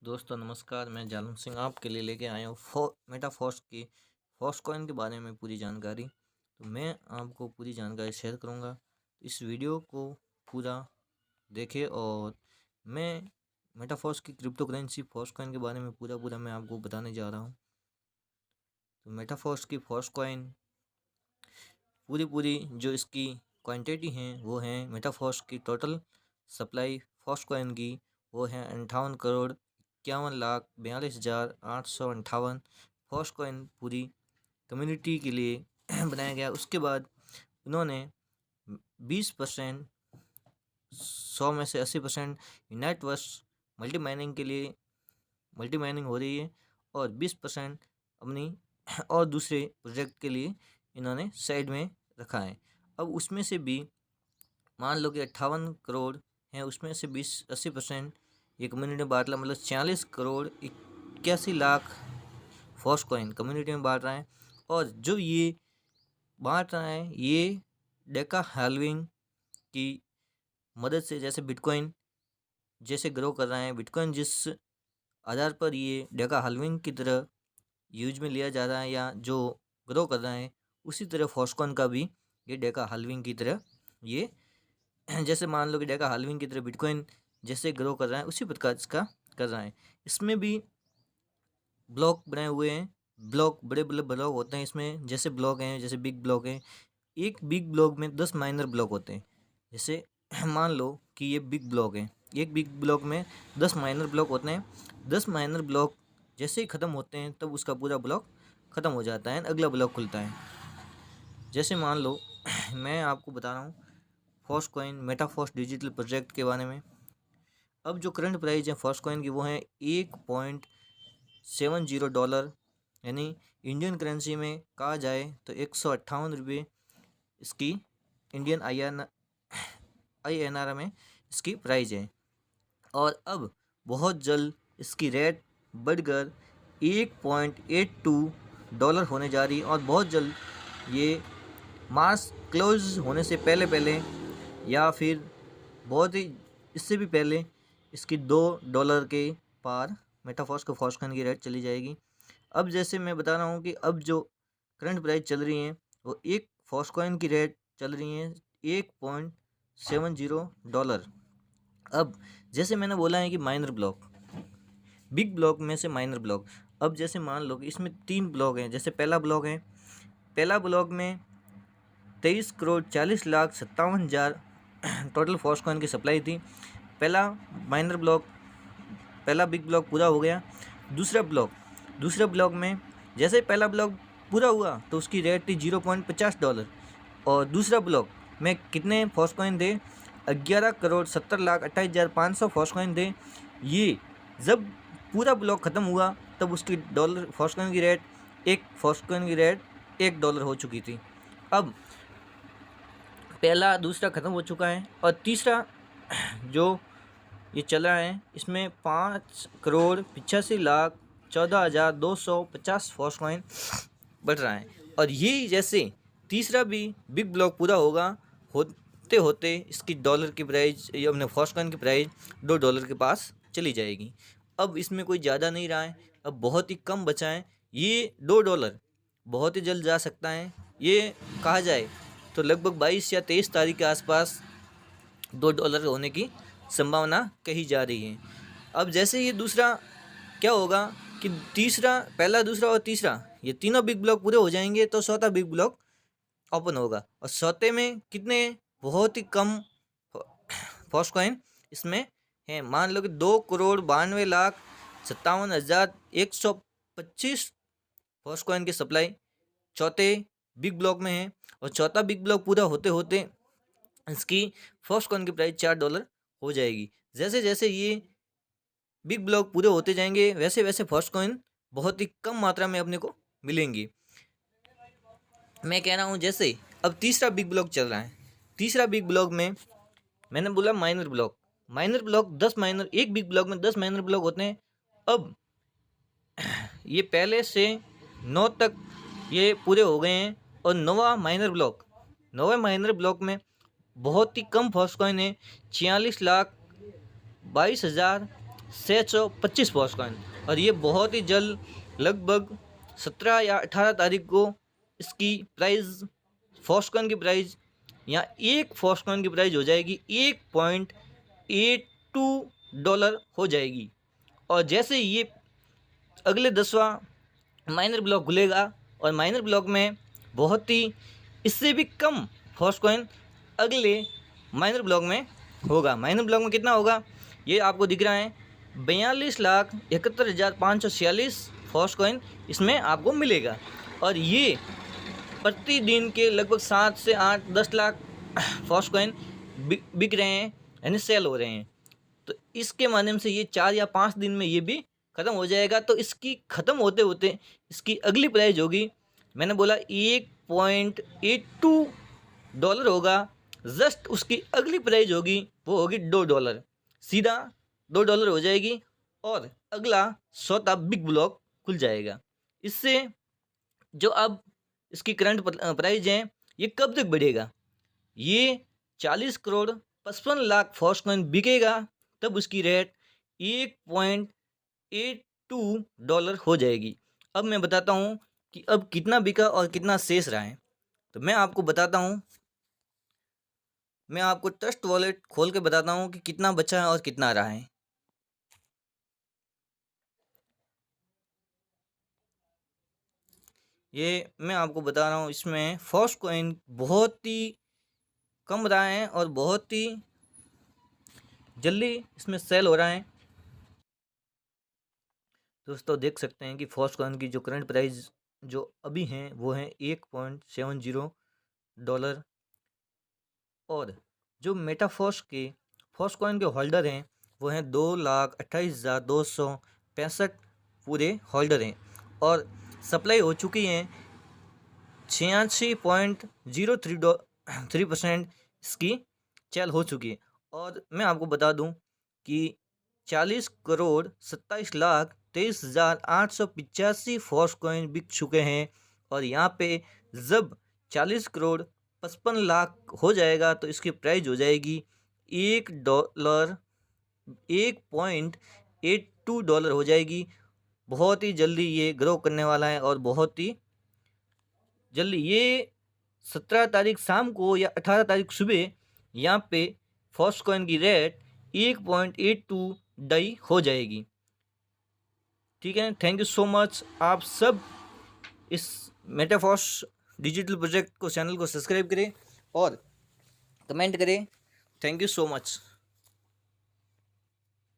दोस्तों नमस्कार, मैं जालम सिंह आपके लिए लेके आया हूँ मेटाफॉस्क की फॉस्क कॉइन के बारे में पूरी जानकारी। तो मैं आपको पूरी जानकारी शेयर करूँगा, तो इस वीडियो को पूरा देखें। और मैं मेटाफॉस्क की क्रिप्टो करेंसी फॉस्क कॉइन के बारे में पूरा मैं आपको बताने जा रहा हूँ। तो मेटाफॉस्क की फॉस्क कॉइन पूरी जो इसकी क्वांटिटी हैं वो हैं, मेटाफॉस्क की टोटल सप्लाई फॉस्क कॉइन की वो है 58,51,42,858 फॉस्क कॉइन पूरी कम्युनिटी के लिए बनाया गया। उसके बाद उन्होंने 20%, 100 में से 80% नेटवर्थ मल्टी माइनिंग के लिए मल्टी माइनिंग हो रही है, और 20% अपनी और दूसरे प्रोजेक्ट के लिए इन्होंने साइड में रखा है। अब उसमें से भी मान लो कि 58 करोड़ हैं, उसमें से 20-80% ये कम्युनिटी में बांट ला, मतलब 40,81,00,000 फॉस्क कॉइन कम्युनिटी में बांट रहा है। और जो ये बांट रहा है ये डेका हाल्विंग की मदद से, जैसे बिटकॉइन जैसे ग्रो कर रहा है, बिटकॉइन जिस आधार पर ये डेका हाल्विंग की तरह यूज में लिया जा रहा है या जो ग्रो कर रहा है, उसी तरह फॉस्क कॉइन का भी ये डेका हाल्विंग की तरह ये जैसे मान लो कि डेका हाल्विंग की तरह बिटकॉइन जैसे ग्रो कर रहा है, उसी प्रकार इसका कर रहा है। इसमें भी ब्लॉक बनाए हुए हैं, ब्लॉक बड़े बड़े ब्लॉक होते हैं इसमें, जैसे ब्लॉक हैं, जैसे बिग ब्लॉक है। एक बिग ब्लॉक में 10 माइनर ब्लॉक होते हैं। जैसे मान लो कि ये बिग ब्लॉक है, एक बिग ब्लॉक में 10 माइनर ब्लॉक होते हैं। 10 माइनर ब्लॉक जैसे ही ख़त्म होते हैं तब उसका पूरा ब्लॉक ख़त्म हो जाता है, अगला ब्लॉक खुलता है। जैसे मान लो मैं आपको बता रहा हूँ फॉस्क कॉइन मेटाफॉस्क डिजिटल प्रोजेक्ट के बारे में। अब जो करंट प्राइस है फॉस्क कॉइन की वो है $1.70, यानी इंडियन करेंसी में कहा जाए तो 158 रुपये इसकी इंडियन INR में इसकी प्राइस है। और अब बहुत जल्द इसकी रेट बढ़कर $1.82 होने जा रही है, और बहुत जल्द ये मार्च क्लोज होने से पहले पहले या फिर बहुत ही इससे भी पहले इसकी $2 के पार मेटाफॉस्क फॉस्क कॉइन की रेट चली जाएगी। अब जैसे मैं बता रहा हूँ कि अब जो करंट प्राइस चल रही है वो एक फॉस्क कॉइन की रेट चल रही है $1.70। अब जैसे मैंने बोला है कि माइनर ब्लॉक, बिग ब्लॉक में से माइनर ब्लॉक, अब जैसे मान लो कि इसमें 3 ब्लॉक हैं। जैसे पहला ब्लॉक है, पहला ब्लॉक में 23,40,57,000 टोटल फॉस्क कॉइन की सप्लाई थी। पहला माइनर ब्लॉक, पहला बिग ब्लॉक पूरा हो गया। दूसरे ब्लॉक में जैसे पहला ब्लॉक पूरा हुआ तो उसकी रेट थी $0.50, और दूसरा ब्लॉक में कितने फॉस्क कॉइन थे, 11,70,28,500 फॉस्क कॉइन थे। ये जब पूरा ब्लॉक ख़त्म हुआ तब उसकी डॉलर फॉस्क कॉइन की रेट, एक फॉस्क कॉइन की रेट $1 हो चुकी थी। अब पहला दूसरा ख़त्म हो चुका है, और तीसरा जो ये चल रहा है इसमें 5,85,14,250 फॉस्क कॉइन बढ़ रहा है। और ये जैसे तीसरा भी बिग ब्लॉक पूरा होते होते इसकी डॉलर की प्राइस, ये अपने फॉस्क कॉइन की प्राइस $2 के पास चली जाएगी। अब इसमें कोई ज़्यादा नहीं रहा है, अब बहुत ही कम बचा है। ये $2 बहुत ही जल्द जा सकता है, ये कहा जाए तो लगभग 22 या 23 तारीख के आसपास $2 होने की संभावना कही जा रही है। अब जैसे ये दूसरा क्या होगा कि तीसरा, पहला, दूसरा और तीसरा ये तीनों बिग ब्लॉक पूरे हो जाएंगे तो चौथा बिग ब्लॉक ओपन होगा, और चौथे में कितने बहुत ही कम फॉस्क कॉइन इसमें हैं। मान लो कि 2,92,57,125 फॉस्क कॉइन की सप्लाई चौथे बिग ब्लॉक में है, और चौथा बिग ब्लॉक पूरा होते होते इसकी फर्स्ट कॉइन की प्राइस $4 हो जाएगी। जैसे जैसे ये बिग ब्लॉक पूरे होते जाएंगे वैसे वैसे फर्स्ट कॉइन बहुत ही कम मात्रा में अपने को मिलेंगी। मैं कह रहा हूँ जैसे अब तीसरा बिग ब्लॉक चल रहा है, तीसरा बिग ब्लॉक में मैंने बोला माइनर ब्लॉक 10 माइनर, एक बिग ब्लॉक में 10 माइनर ब्लॉक होते हैं। अब ये पहले से 9 तक ये पूरे हो गए हैं, और नवा माइनर ब्लॉक में बहुत ही कम फॉस्क कॉइन है, 46,22,000 625 फॉक्स कॉइन। और ये बहुत ही जल्द लगभग 17 या 18 तारीख को इसकी प्राइस, फॉक्स कॉइन की प्राइस, यहाँ एक फॉक्स कॉइन की प्राइस हो जाएगी $1.82 हो जाएगी। और जैसे ये अगले 10वां माइनर ब्लॉक खुलेगा और माइनर ब्लॉक में बहुत ही इससे भी कम फॉक्स कॉइन अगले माइनर ब्लॉक में होगा। माइनर ब्लॉक में कितना होगा ये आपको दिख रहा है, 42,71,546 फॉक्स कॉइन इसमें आपको मिलेगा। और ये प्रतिदिन के लगभग 7 से 8-10 लाख फॉक्स कॉइन बिक रहे हैं, यानी सेल हो रहे हैं। तो इसके माध्यम से ये 4 या 5 दिन में ये भी ख़त्म हो जाएगा। तो इसकी ख़त्म होते होते इसकी अगली प्राइस होगी, मैंने बोला $1.82 होगा। जस्ट उसकी अगली प्राइस होगी वो होगी $2, सीधा $2 हो जाएगी। और अगला 100वां बिग ब्लॉक खुल जाएगा। इससे जो अब इसकी करंट प्राइस है ये कब तक बढ़ेगा, ये 40 करोड़ 55 लाख फॉक्स कॉइन बिकेगा तब उसकी रेट $1.82 हो जाएगी। अब मैं बताता हूँ कि अब कितना बिका और कितना शेष रहा है। तो मैं आपको बताता हूँ, मैं आपको ट्रस्ट वॉलेट खोल के बताता हूँ कि कितना बचा है और कितना रहा है। ये मैं आपको बता रहा हूँ, इसमें फॉक्स कॉइन बहुत ही कम रहा है और बहुत ही जल्दी इसमें सेल हो रहा है। दोस्तों देख सकते हैं कि फॉक्स कॉइन की जो करंट प्राइस जो अभी हैं वो है $1.70। और जो मेटाफॉक्स के फॉक्स कॉइन के होल्डर हैं वो हैं 2,28,265 पूरे होल्डर हैं। और सप्लाई हो चुकी हैं 86.03% इसकी सेल हो चुकी है। और मैं आपको बता दूं कि 40,27,23,885 फॉक्स कॉइन बिक चुके हैं। और यहाँ पे जब 40 करोड़ 55 लाख हो जाएगा तो इसकी प्राइस हो जाएगी $1.82 हो जाएगी। बहुत ही जल्दी ये ग्रो करने वाला है और बहुत ही जल्दी ये 17 तारीख शाम को या 18 तारीख सुबह यहाँ पे फॉक्स कॉइन की रेट $1.82 हो जाएगी। ठीक है, थैंक यू सो मच। आप सब इस मेटाफॉक्स डिजिटल प्रोजेक्ट को, चैनल को सब्सक्राइब करें और कमेंट करें। Thank you so much.